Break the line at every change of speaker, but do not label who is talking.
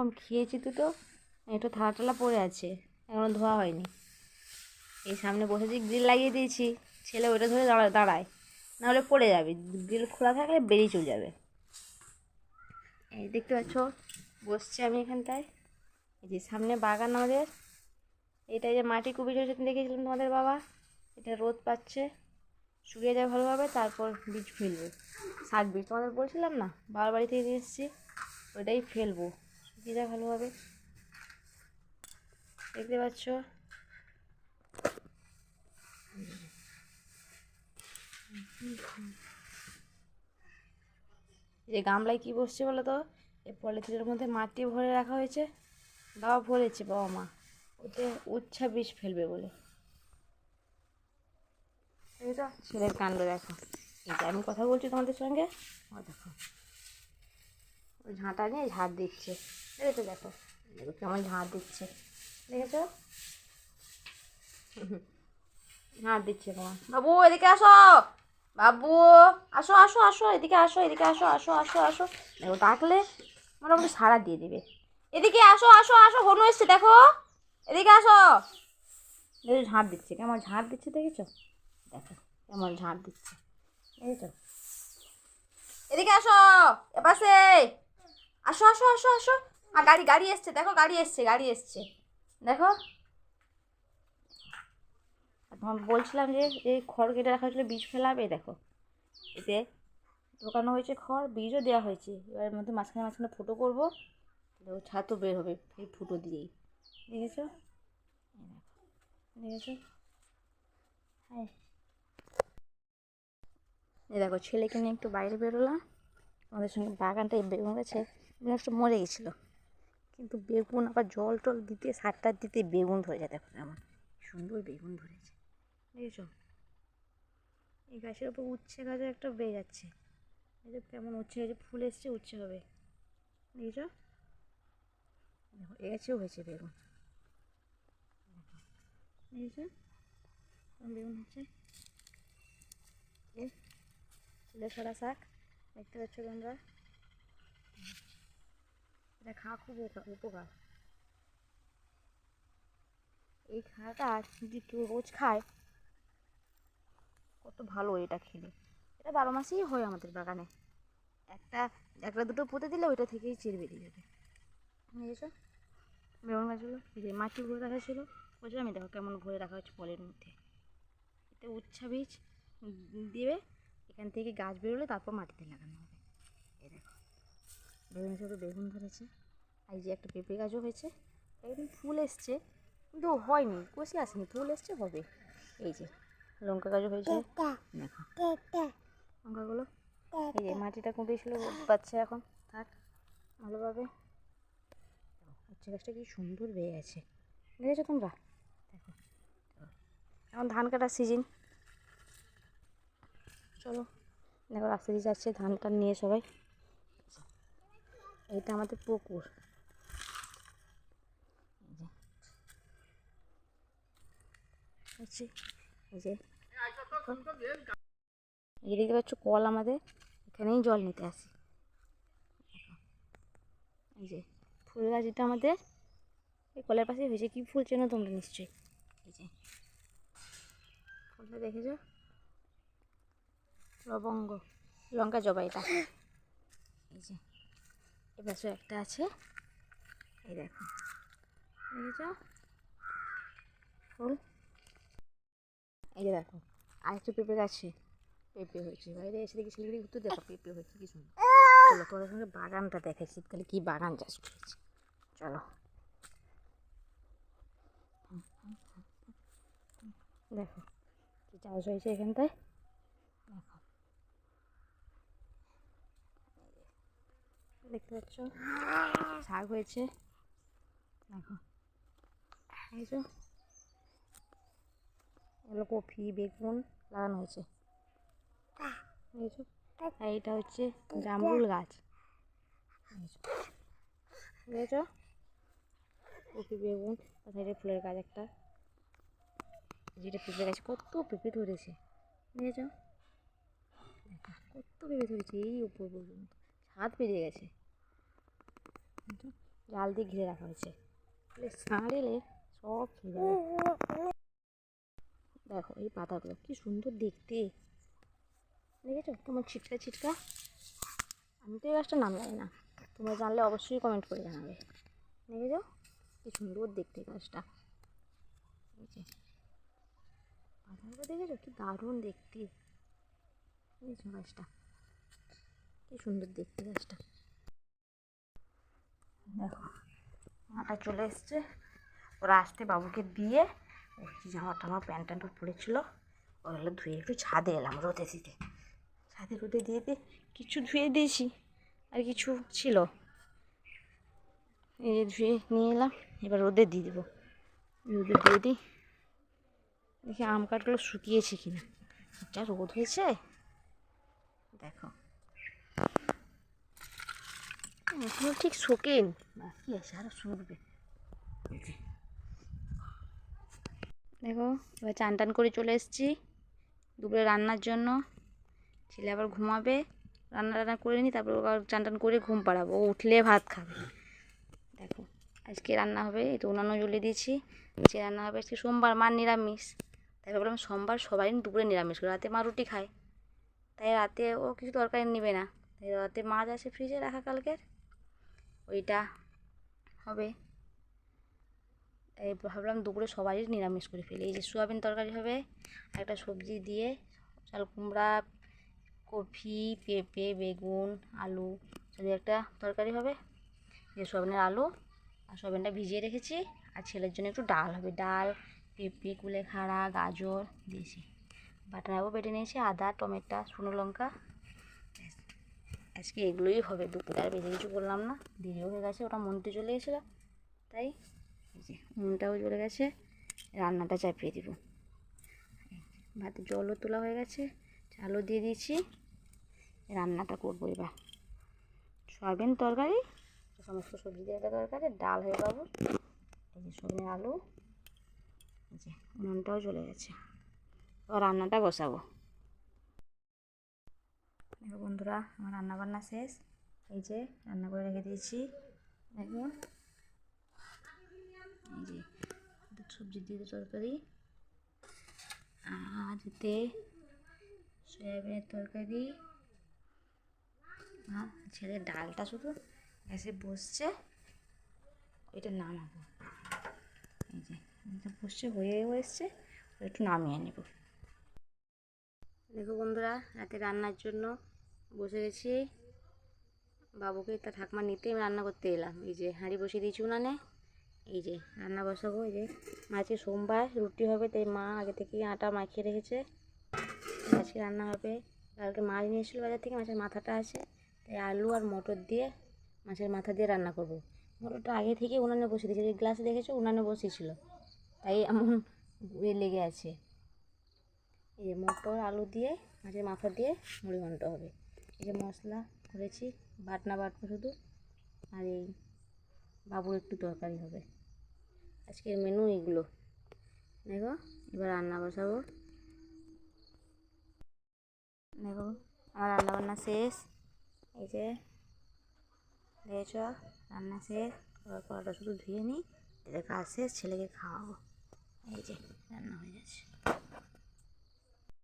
রকম খেয়েছি তো একটু থালা টালা পড়ে আছে, এখনও ধোয়া হয়নি। এই সামনে বসেছি, গ্রিল লাগিয়ে দিয়েছি, ছেলে ওইটা ধরে দাঁড়ায়, নাহলে পড়ে যাবে। গ্রিল খোলা থাকলে বেরিয়ে চলে যাবে। এই দেখতে পাচ্ছ, বসছি আমি এখানটায়। এই যে সামনে বাগান আমাদের, এটা যে মাটি কুবি সেদিন দেখেছিলাম তোমাদের বাবা, এটা রোদ পাচ্ছে, শুকিয়ে যায় ভালোভাবে, তারপর বীজ ফেলবো। শাক বীজ তোমাদের বলছিলাম না, বাবার বাড়ি থেকে নিয়ে এসেছি, ওইটাই ফেলবো, শুকিয়ে যায় ভালোভাবে। দেখতে পাচ্ছ যে গামলায় কী বসছে বলো তো, এই পলিথিনের মধ্যে মাটি ভরে রাখা হয়েছে, বাবা ভরেছে, বাবা মা ওতে উচ্ছা বীজ ফেলবে বলে। এই তো ছেলের কাণ্ড দেখো, এই যে আমি কথা বলছি তোমাদের সঙ্গে, ও দেখো ওই ঝাঁটা নিয়ে ঝাড় দিচ্ছে, দেখেছো? দেখো দেখো কেমন ঝাড় দিচ্ছে, দেখেছো? ঝাড় দিচ্ছে তোমার বাবু, এদিকে আসো, বাবু আসো আসো আসো, এদিকে আসো, এদিকে আসো, আসো আসো আসো। দেখো ডাকলে মোটামুটি সাড়া দিয়ে দিবে। এদিকে আসো আসো আসো, হনু এসছে দেখো, এদিকে আসো। দেখো ঝাড় দিচ্ছে, কেমন ঝাড় দিচ্ছে, দেখেছো? দেখো কেমন ঝাড় দিচ্ছে, দেখেছো? এদিকে আসো, এপাশে আসো আসো আসো আসো। আর গাড়ি গাড়ি এসছে, দেখো গাড়ি এসছে, গাড়ি এসছে দেখো। তোমার বলছিলাম যে এই খড় কেটে রাখা হয়েছিল, বীজ ফেলাবে, দেখো এতে ঢোকানো হয়েছে খড়, বীজও দেওয়া হয়েছে। এবার এর মধ্যে মাঝখানে মাঝখানে ফুটো করবো, দেখো ছাতও বের হবে এই ফুটো দিয়েই, দেখেছো? দেখেছো? হ্যাঁ, এই দেখো ছেলেকে নিয়ে একটু বাইরে বেরোলাম, আমাদের সঙ্গে বাগানটা এই বেগুন গাছে একটু মরে গেছিলো, কিন্তু বেগুন আবার জল টল দিতে, সার টার দিতে বেগুন ধরে যায়, দেখো কেমন সুন্দর বেগুন ধরেছে, দেখেছো? এই গাছের ওপর উচ্ছে গাছের একটা বেয়ে যাচ্ছে, এই যে কেমন উচ্ছে হয়েছে, ফুল এসছে, উচ্ছে হবে, দেখেছো? দেখো এ গাছেও হয়েছে বেগুন, দেখেছো বেগুন হচ্ছে, এ ছেলেছড়া শাক, দেখতে পাচ্ছ তোমরা, এটা খাওয়া খুব উপকার। এই খাওয়াটা যদি কেউ রোজ খায়, কত ভালো এটা খেলে। এটা 12 মাসেই হয় আমাদের বাগানে, একটা একটা দুটো পুঁতে দিলে ওইটা থেকেই চির বেরিয়ে যাবে, বুঝেছো? বেগুন গাছগুলো এই যে মাটি ভরে রাখা ছিল, বুঝলাম, দেখো কেমন ভরে রাখা হচ্ছে পলের মধ্যে, এতে উচ্ছা বীজ দিবে, এখান থেকে গাছ বেরোলে তারপর মাটিতে লাগানো হবে। এই দেখো বেগুন শুধু বেগুন ধরেছে, আর এই যে একটা পেঁপে গাছও হয়েছে, একদম ফুল এসছে কিন্তু হয়নি, কষি আসেনি, ফুল এসছে, হবে। এই যে লঙ্কা গাছও হয়েছে, দেখো লঙ্কাগুলো, এই যে মাটিটা কুঁপিয়েছিল, পাচ্ছে এখন, থাক ভালোভাবে। উচ্ছে গাছটা কি সুন্দর বেয়ে গেছে, দেখেছো তোমরা? দেখো এখন ধান কাটার সিজন, চলো দেখো রাস্তা দিয়ে যাচ্ছে ধান টান নিয়ে সবাই। এইটা আমাদের পুকুর, এই যে এই দেখতে পাচ্ছ কল, আমাদের এখানেই জল নিতে আসি। এই যে ফুল গাছ, এটা আমাদের এই কলের পাশে হয়েছে, কি ফুল চেনো তোমরা নিশ্চয়ই, এই যে ফুলটা দেখেছো, লবঙ্গ, লঙ্কা জবা, এটা এই যে এপাশে একটা আছে, এই দেখো দেখেছো ফুল। এই যে দেখো আরেকটা পেঁপে গাছে পেঁপে হয়েছে, বাইরে এসে দেখি শিলিগুড়ি ঘুরতে, দেখো পেঁপে হয়েছে কি সুন্দর। চলো তোদের সঙ্গে বাগানটা দেখাই, শীতকালে কি বাগান চাষ করেছে, চলো দেখো কি চাষ হয়েছে এখানটায়, দেখো দেখতে পাচ্ছ শাক হয়েছে, দেখো দেখেছো, এগুলো কপি বেগুন লাগানো হয়েছে, দেখেছো? আর এটা হচ্ছে জামরুল গাছ, দেখেছো? কপি বেগুন, সাইডে ফুলের গাছ একটা, যেটা পেঁপে গাছ, কত পেঁপে ধরেছে, দেখেছো? কত পেঁপে ধরেছে এই উপর পর্যন্ত, ছাদ পেরিয়ে গেছে, জাল দিয়ে ঘিরে রাখা হয়েছে, ষাঁড় এলে সব খেয়ে যাবে। দেখো এই পাতাগুলো কি সুন্দর দেখতে, দেখেছো তোমার ছিটকা ছিটকা। আমি তো এই গাছটার নাম জানি না, তোমরা জানলে অবশ্যই কমেন্ট করে জানাবে। দেখেছো কি সুন্দর দেখতে গাছটা, পাতাগুলো দেখেছো কি দারুণ দেখতে। দেখেছো গাছটা কি সুন্দর দেখতে গাছটা। দেখো মাটা চলে এসছে, ওরা আসতে বাবুকে দিয়ে জামা টামা প্যান্ট ট্যান্ট পরেছিল ওগুলো ধুয়ে একটু ছাদে এলাম রোদে দিতে। ছাদে রোদে দিয়ে কিছু ধুয়ে দিয়েছি আর কিছু ছিল, এই ধুয়ে নিয়ে এলাম, এবার রোদে দিয়ে দেবো। রোদে দিয়ে দিই, দেখি আম কাঠগুলো শুকিয়েছে কিনা, যা রোদ হয়েছে। দেখো এখনো ঠিক শোকেন, বাকি আছে আরও শুকবে। দেখো এবার চান টান করে চলে এসেছি দুপুরে রান্নার জন্য। ছেলে আবার ঘুমাবে, রান্না টান্না করে নিই, তারপর আবার চান টান করে ঘুম পাড়াবো, ও উঠলে ভাত খাবে। দেখো আজকে রান্না হবে, এই তো উনানও জ্বলিয়ে দিয়েছি। আজকে রান্না হবে, আজকে সোমবার, মার নিরামিষ। তাই ভাবলাম সোমবার সবাই দুপুরে নিরামিষ করে, রাতে মা রুটি খায়, তাই রাতে ও কিছু তরকারি নেবে না। তাই রাতে মাছ আছে ফ্রিজে রাখা কালকের, ওইটা হবে। এই ভাবলাম দুপুরে সবাই নিরামিষ করে ফেলি। এই যে সোয়াবিন তরকারি হবে, একটা সবজি দিয়ে চাল কুমড়া, কপি, পেঁপে, বেগুন, আলু যদি একটা তরকারি হবে। যে সোয়াবিনের আলু আর সোয়াবিনটা ভিজিয়ে রেখেছি, আর ছেলের জন্য একটু ডাল হবে, ডাল, পেঁপে, কুলেখাড়া, গাজর দিয়েছি। বাটাটাও বেটে নিয়েছি, আদা, টমেটো, শুকনো লঙ্কা। আজকে এগুলোই হবে দুপুরে, আর বেশি কিছু বললাম না, দেরিও হয়ে গেছে, ওটা মনতে চলে গেছিলো, তাই এই যে উনুনটাও জ্বলে গেছে, রান্নাটা চাপিয়ে দিব। ভাতে জলও তোলা হয়ে গেছে, চালও দিয়ে দিয়েছি, রান্নাটা করবো এবার। সয়াবিন তরকারি, সমস্ত সবজি দিয়ে একটা তরকারি, ডাল হয়ে পাবো। এই যে সয়াবিনের আলু, এই যে উনুনটাও জ্বলে গেছে, এবার রান্নাটা বসাবো। দেখো বন্ধুরা আমার রান্না বান্না শেষ, এই যে রান্না করে রেখে দিয়েছি। দেখো এই যে সবজি দিয়ে তরকারি, আর এতে সয়াবিনের তরকারি, আর ছেলে ডালটা শুধু গ্যাসে বসছে, ওইটা নামাবো। এই যে এটা বসছে, হয়েও এসছে, একটু নামিয়ে নেব। দেখো বন্ধুরা রাতে রান্নার জন্য বসে গেছি, বাবুকে তার ঠাকুমা নিতে আমি রান্না করতে এলাম। এই যে হাঁড়ি বসিয়ে দিয়েছি উনানে, এই যে রান্না বসাবো। এই যে আজকে সোমবার, রুটি হবে, তাই মা আগে থেকেই আটা মাখিয়ে রেখেছে, আজকে রান্না হবে। কালকে মাছ নিয়ে এসেছিলো বাজার থেকে, মাছের মাথাটা আছে, তাই আলু আর মটর দিয়ে মাছের মাথা দিয়ে রান্না করব। মটরটা আগে থেকে উনানে বসিয়ে দিয়েছে, এই গ্লাসে দেখেছো উনানে বসিয়েছিল, তাই এমন লেগে আছে। এই যে মটর আলু দিয়ে মাছের মাথা দিয়ে মুড়ি ঘন্ট হবে। এই যে মশলা করেছি, বাটনা বাটবো শুধু, আর এই বাবুর একটু তরকারি হবে। আজকের মেনু এইগুলো। দেখো এবার রান্না বসাবো। দেখো আমার রান্না বান্না শেষ, এই যে দেখেছ রান্না শেষ, কড়াটা শুধু ধুয়ে নিই, এদের কাজ শেষ, ছেলেকে খাওয়াবো। এই যে রান্না হয়ে গেছে।